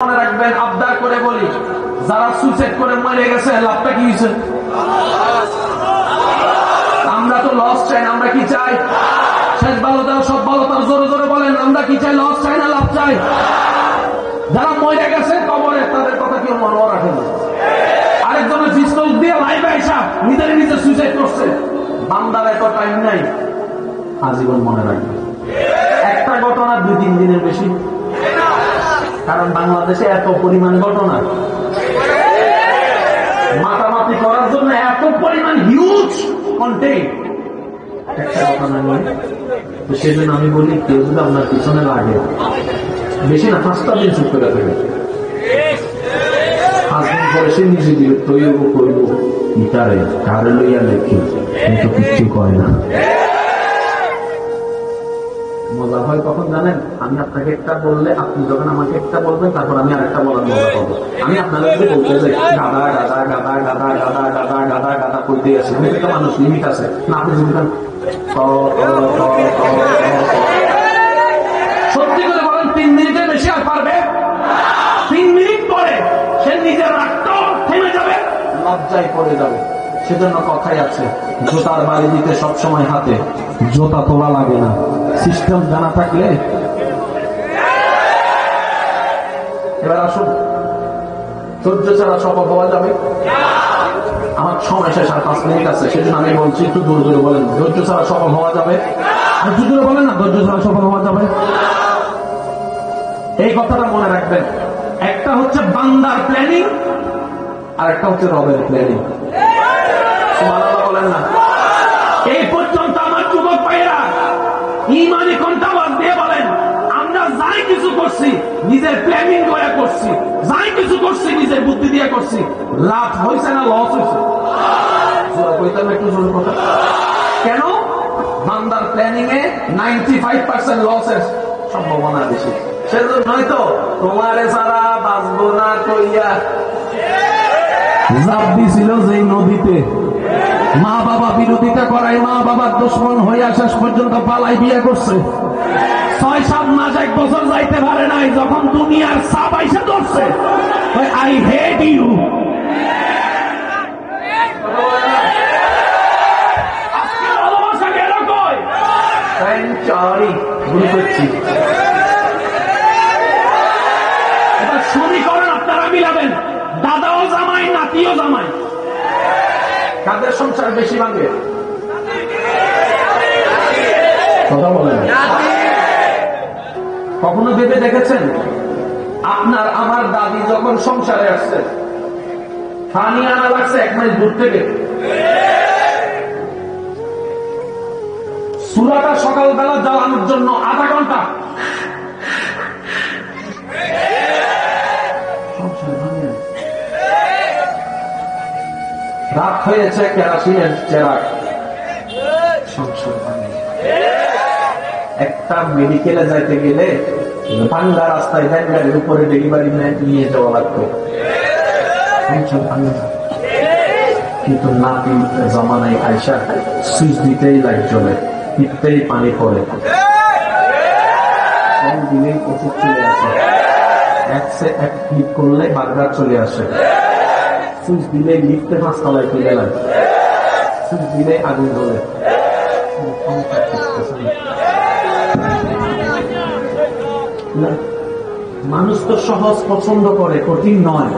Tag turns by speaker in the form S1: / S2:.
S1: মনে রাখবেন, আবদার করে বলি, যারা সুইসাইড করে মরে গেছে লাভটা কি হয়েছে? আমরা তো লস চাই না, আমরা কি চাই? শেষ ভালো দাও, সব ভালো তার, জোরে জোরে বলেন, আমরা কি চাই? লস চাই না লাভ চাই? যারা মরে গেছে কবরে, তাদের কথা কেউ মনে রাখে না। আরেকজনের পিস্তল দিয়ে লাইভে আইসা নিজের নিজে সুইসাইড করছে। বান্দার এত টাইম নাই, আজীবন মনে রাখবে। একটা ঘটনা 2-3 দিনের বেশি, কারণ বাংলাদেশে এত পরিমাণ ঘটনা, মাতামাতি করার জন্য এত পরিমাণ হিউজ কন্টেন্ট। একটা ঘটনা নয়, তো সেজন্য আমি বলি, কেউ যদি আপনার পিছনে লাগে বেশি না, 5টা দিন চুপ করে থাকে, 5 দিন পরে সে নিজে বিরক্ত হইব, করবো ইটারে কারে লইয়া লেখি, কিন্তু কিচ্ছু করে না। মজা হয় কখন জানেন? আমি আপনাকে একটা বললে, আপনি যখন আমাকে একটা বলবেন, তারপর আমি আরেকটা বলার মজা পাবো। আমি আপনাদের বলতে চাই গাদা গাদা গাদা গাদা গাদা গাদা গাদা গাদা করতে আসি, আমি একটা মানুষ, লিমিট আছে না। আপনি যদি সত্যি করে বলেন, 3 মিনিটের বেশি আর পারবে? 3 মিনিট পরে সে নিজের রাগটা থেমে যাবে, লজ্জায় পড়ে যাবে। সেজন্য কথাই আছে, জোতার বাড়ি দিতে সবসময় হাতে জোতা তোলা লাগে না। সিস্টেম জানা থাকলে। এবার আসুন, ধৈর্য ছাড়া সফল হওয়া যাবে? আমার সময় শেষ, আর 5 মিনিট আছে, সেজন্য আমি বলছি একটু দূর দূরে বলেন, ধৈর্য ছাড়া সফল হওয়া যাবে? আর দূরে বলেন না, ধৈর্য ছাড়া সফল হওয়া যাবে। এই কথাটা মনে রাখবেন। একটা হচ্ছে বান্দার প্ল্যানিং, আর একটা হচ্ছে রবের প্ল্যানিং। সুবহানাল্লাহ বলেন না? এই পর্যন্ত আমার যুবক ভাইয়েরা ঈমানি কণ্ঠাবাজ দিয়ে বলেন, আমরা যাই কিছু করছি নিজের প্ল্যানিং করে করছি, যাই কিছু করছি নিজের বুদ্ধি দিয়ে করছি। লাভ হয়েছে না লস হয়েছে? একটু জোরে কথা। কেন? বান্দার প্ল্যানিং এ 95% লসের সম্ভাবনা বেশি। সেজন্য নয়তো তোমারে সারা বাঁচবো না কইয়া জাপ দিছিল যেই নদীতে, মা বাবা বিরোধিতা করায় মা বাবার দুশমন হইয়া শেষ পর্যন্ত পালাই বিয়ে করছে। 6-7 মাস 1 বছর যাইতে পারে নাই, যখন দুনিয়ার সাপ আইসা ধরছে, আই হেট ইউ। ভালোবাসা গেল কই? এবার সমীকরণ আপনারা মিলাবেন, দাদাও জামাই, নাতিও জামাই, কাদের সংসার বেশি ভাঙে? কথা বলেন। কখনো ভেবে দেখেছেন, আপনার আমার দাদি যখন সংসারে আসছে, পানি আনা লাগছে 1 মাইল দূর থেকে। সূরাটা সকালবেলা জ্বালানোর জন্য আধা ঘন্টা। রাত হয়েছে, কেরাসিনের চেরাগ, সংসার ভাঙে। একটা মেডিকেলে যাইতে গেলে ভাঙ্গা রাস্তায় গাড়ির উপরে ডেলিভারি নিয়ে যাওয়া লাগতো, সংসার ভাঙে না। কিন্তু নাতি জমানায় আইসা সুইচ দিতেই লাইট জ্বলে, পিঠতেই পানি পড়ে, দিলেই ওষুধ চলে আসে, এক ক্লিক করলে বার্গার চলে আসে, সুইচ দিলে লিফটে 5 তলায় তুলে লাগে, সুইচ দিলে আগুন ধরে। মানুষ তো সহজ পছন্দ করে, কঠিন নয়।